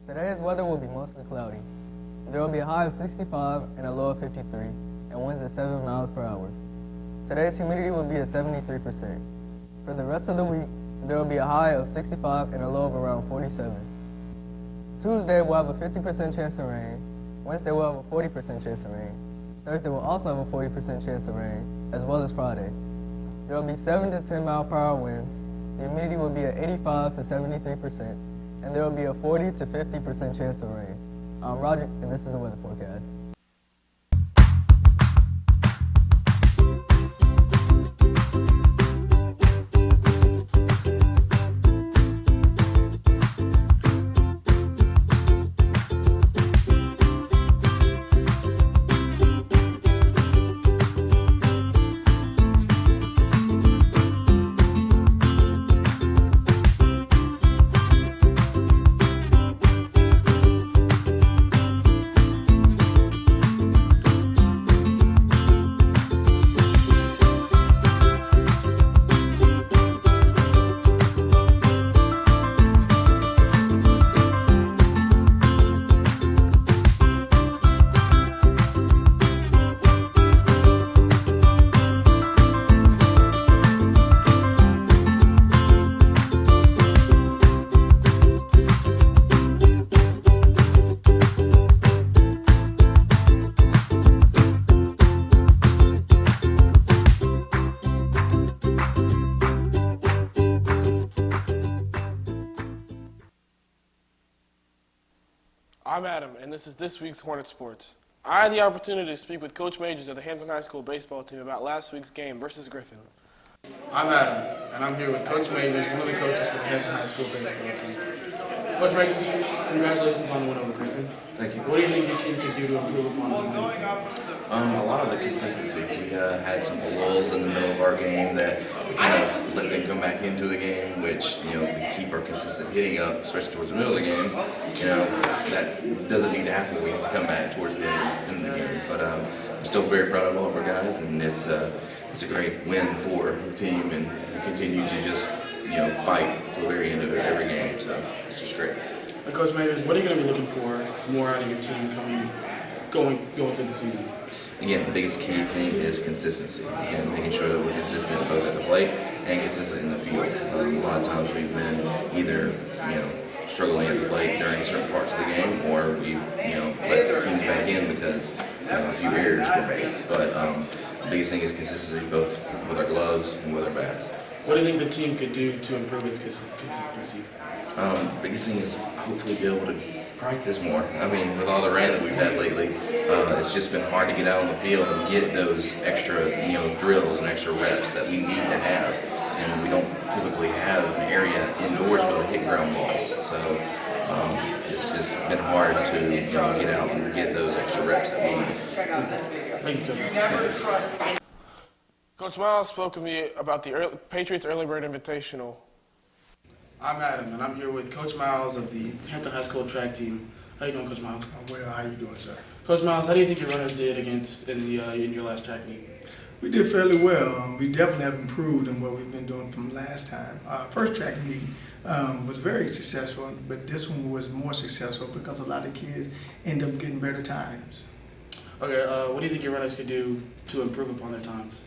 Today's weather will be mostly cloudy. There will be a high of 65 and a low of 53, and winds at 7 miles per hour. Today's humidity will be at 73%. For the rest of the week, there will be a high of 65 and a low of around 47. Tuesday will have a 50% chance of rain. Wednesday will have a 40% chance of rain. Thursday will also have a 40% chance of rain, as well as Friday. There will be 7 to 10 mile per hour winds. The humidity will be at 85 to 73%, and there will be a 40 to 50% chance of rain. I'm Roger, and this is the weather forecast. I'm Adam, and this is this week's Hornet Sports. I had the opportunity to speak with Coach Majors of the Hampton High School baseball team about last week's game versus Griffin. I'm Adam, and I'm here with Coach Majors, one of the coaches for the Hampton High School baseball team. Coach Majors, congratulations on the win over Griffin. Thank you. What do you think your team could do to improve upon tonight? A lot of the consistency. We had some lulls in the middle of our game that we kind of let them come back into the game, which, we keep our consistent hitting up, especially towards the middle of the game. That doesn't need to happen. We have to come back towards the end of the game. But I'm still very proud of all of our guys, and it's a great win for the team, and we continue to just, fight till the very end of every game. So it's just great. Coach Majors, what are you going to be looking for more out of your team going through the season? Again, the biggest key thing is consistency. Again, making sure that we're consistent both at the plate and consistent in the field. A lot of times we've been either, struggling at the plate during certain parts of the game, or we've, let teams back in because a few errors were made. But the biggest thing is consistency, both with our gloves and with our bats. What do you think the team could do to improve its consistency? Biggest thing is hopefully be able to practice more. I mean, with all the rain that we've had lately, it's just been hard to get out on the field and get those extra, drills and extra reps that we need to have. And we don't typically have an area indoors where they hit ground balls. So it's just been hard to get out and get those extra reps that we need. Thank you, Coach. Coach Miles spoke with me about the Patriots Early Bird Invitational. I'm Adam, and I'm here with Coach Miles of the Hampton High School track team. How you doing, Coach Miles? I'm well. How you doing, sir? Coach Miles, how do you think your runners did in your last track meet? We did fairly well. We definitely have improved in what we've been doing from last time. First track meet was very successful, but this one was more successful because a lot of kids end up getting better times. Okay, what do you think your runners could do to improve upon their times?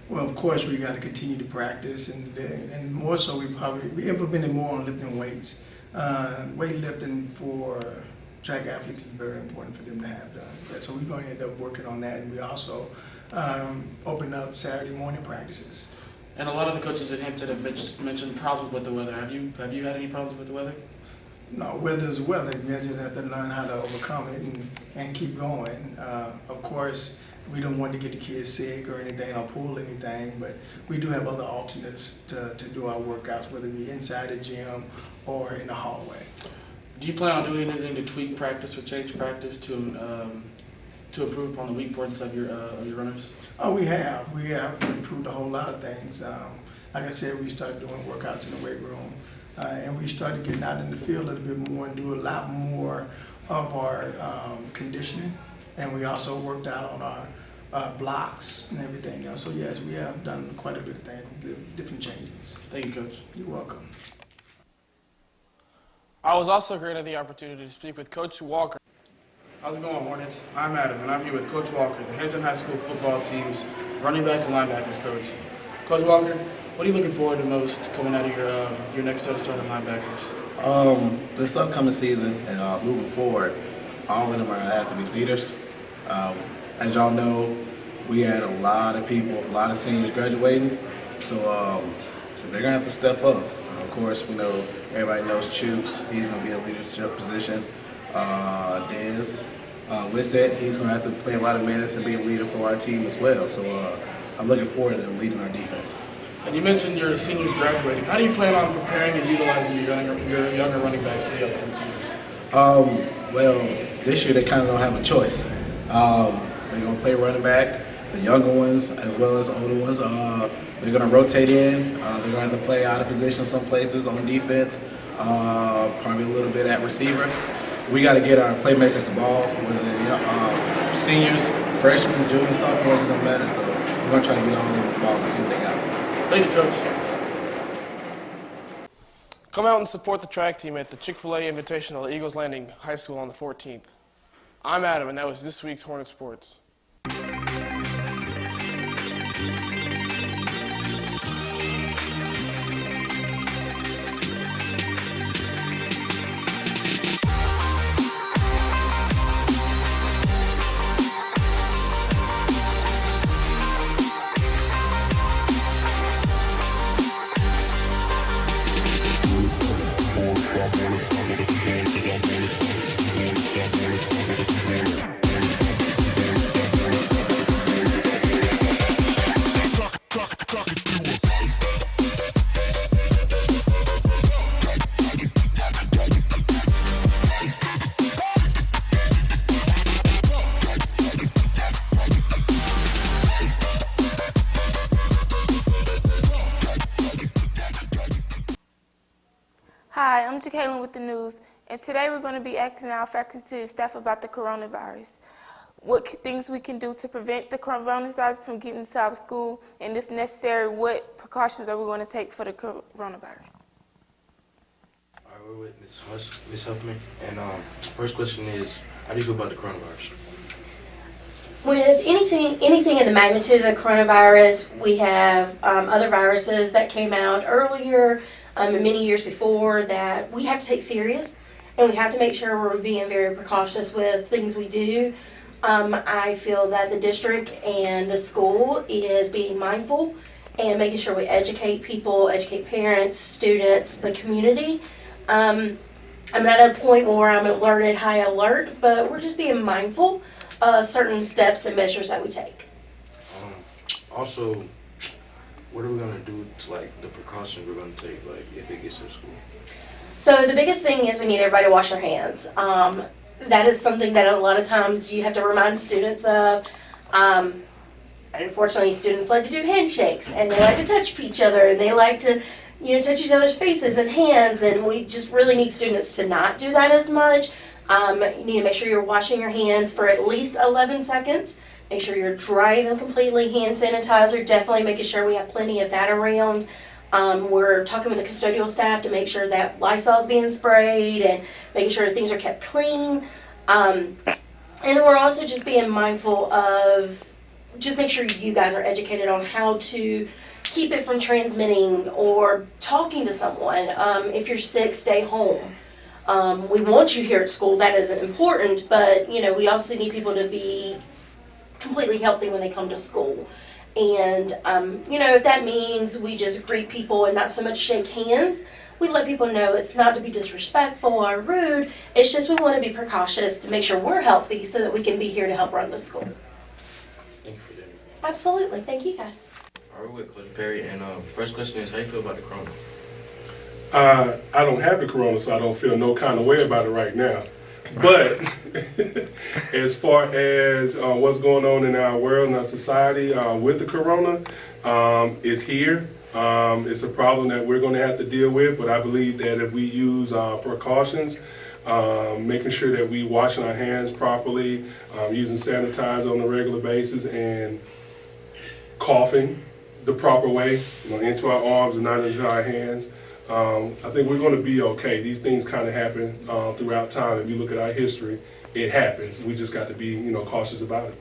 Well, of course, we got to continue to practice, and more so, we implemented more on lifting weights. Weightlifting for track athletes is very important for them to have done. So we're going to end up working on that, and we also open up Saturday morning practices. And a lot of the coaches at Hampton have mentioned problems with the weather. Have you had any problems with the weather? No, weather is weather. You just have to learn how to overcome it and keep going. Of course, we don't want to get the kids sick or anything or pull anything, but we do have other alternates to do our workouts, whether it be inside the gym or in the hallway. Do you plan on doing anything to tweak practice or change practice to improve upon the weak points of your runners? Oh, we have. We have improved a whole lot of things. Like I said, we started doing workouts in the weight room. And we started getting out in the field a little bit more and do a lot more of our conditioning. And we also worked out on our blocks and everything else. So yes, we have done quite a bit of things, different changes. Thank you, Coach. You're welcome. I was also granted the opportunity to speak with Coach Walker. How's it going, Hornets? I'm Adam, and I'm here with Coach Walker, the Hampton High School football team's running back and linebackers coach. Coach Walker, what are you looking forward to most coming out of your next set of starting linebackers? This upcoming season and moving forward, all of them are going to have to be leaders. As y'all know, we had a lot of people, a lot of seniors graduating, so they're going to have to step up. Of course, we know everybody knows Chooks. He's going to be in a leadership position. Dez Wissett, he's going to have to play a lot of minutes and be a leader for our team as well. So I'm looking forward to them leading our defense. And you mentioned your seniors graduating. How do you plan on preparing and utilizing your younger running backs for the upcoming season? Well, this year they kind of don't have a choice. They're going to play running back, the younger ones as well as older ones. They're going to rotate in. They're going to have to play out of position some places on defense, probably a little bit at receiver. We got to get our playmakers the ball, whether they're seniors, freshmen, juniors, sophomores, it don't matter. So we're going to try to get all of them the ball and see what they got. Thank you, Coach. Come out and support the track team at the Chick-fil-A Invitational at Eagles Landing High School on the 14th. I'm Adam, and that was this week's Hornet Sports. Hi, I'm Jacqueline with the news, and today we're going to be asking our faculty and staff about the coronavirus. What things we can do to prevent the coronavirus from getting into our school, and if necessary, what precautions are we going to take for the coronavirus? All right, we're with Ms. Huffman, and first question is, how do you feel about the coronavirus? With anything in the magnitude of the coronavirus, we have other viruses that came out earlier and many years before that we have to take serious, and we have to make sure we're being very precautious with things we do. I feel that the district and the school is being mindful and making sure we educate people, educate parents, students, the community. I'm not at a point where I'm alerted, high alert, but we're just being mindful of certain steps and measures that we take. Also, what are we going to do to, the precautions we're going to take, if it gets to school? So the biggest thing is we need everybody to wash their hands. That is something that a lot of times you have to remind students of. Unfortunately, students like to do handshakes, and they like to touch each other, and they like to, touch each other's faces and hands, and we just really need students to not do that as much. You need to make sure you're washing your hands for at least 11 seconds. Make sure you're drying them completely. Hand sanitizer, definitely making sure we have plenty of that around. We're talking with the custodial staff to make sure that Lysol is being sprayed and making sure things are kept clean. And we're also just being mindful of just make sure you guys are educated on how to keep it from transmitting or talking to someone. If you're sick, stay home. We want you here at school, that is important, but we also need people to be completely healthy when they come to school. And if that means we just greet people and not so much shake hands, we let people know it's not to be disrespectful or rude. It's just we want to be precautious to make sure we're healthy so that we can be here to help run the school. Thank you for that. Absolutely. Thank you, guys. All right, we're with Coach Perry, and first question is, how you feel about the corona? I don't have the corona, so I don't feel no kind of way about it right now. But as far as what's going on in our world and our society with the corona, it's here. It's a problem that we're going to have to deal with, but I believe that if we use precautions, making sure that we washing our hands properly, using sanitizer on a regular basis, and coughing the proper way, into our arms and not into our hands, I think we're going to be okay. These things kind of happen throughout time. If you look at our history, it happens. We just got to be, cautious about it.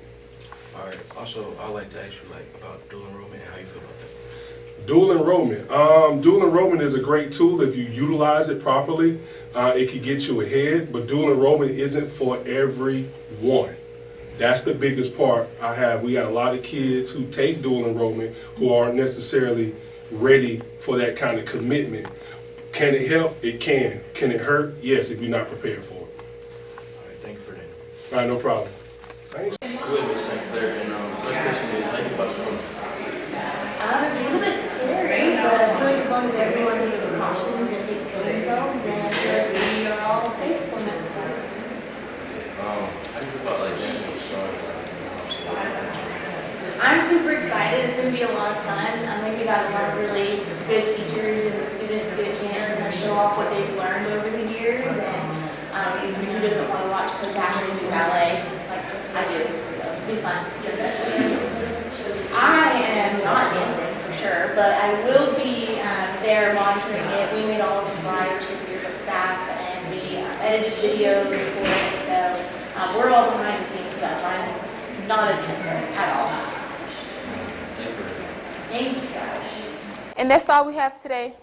All right. Also, I'd like to ask you about dual enrollment and how you feel about that. Dual enrollment. Dual enrollment is a great tool if you utilize it properly. It can get you ahead, but dual enrollment isn't for everyone. That's the biggest part I have. We got a lot of kids who take dual enrollment who aren't necessarily ready for that kind of commitment. Can it help? It can. Can it hurt? Yes, if you're not prepared for it. All right. Thank you for that. All right, no problem. Thanks. Wait a minute, St. Clair, and first question is, how you feel about the corona? It's a little bit scary, but I feel like as long as everyone takes precautions and takes care of themselves, then I feel like we are all safe from it. How do you feel about January starting? I'm super excited. It's going to be a lot of fun. I think we got a lot of really good teachers, and the students get a chance to kind of show off what they've learned over the years. And who doesn't want to watch Coach Ashley do ballet like I do? So it'll be fun. I am not dancing for sure, but I will be there monitoring it. We made all of the flyers for the yearbook staff, and we edited videos for it. So we're all behind the scenes stuff. I'm not a dancer at all. Thank you, guys. And that's all we have today.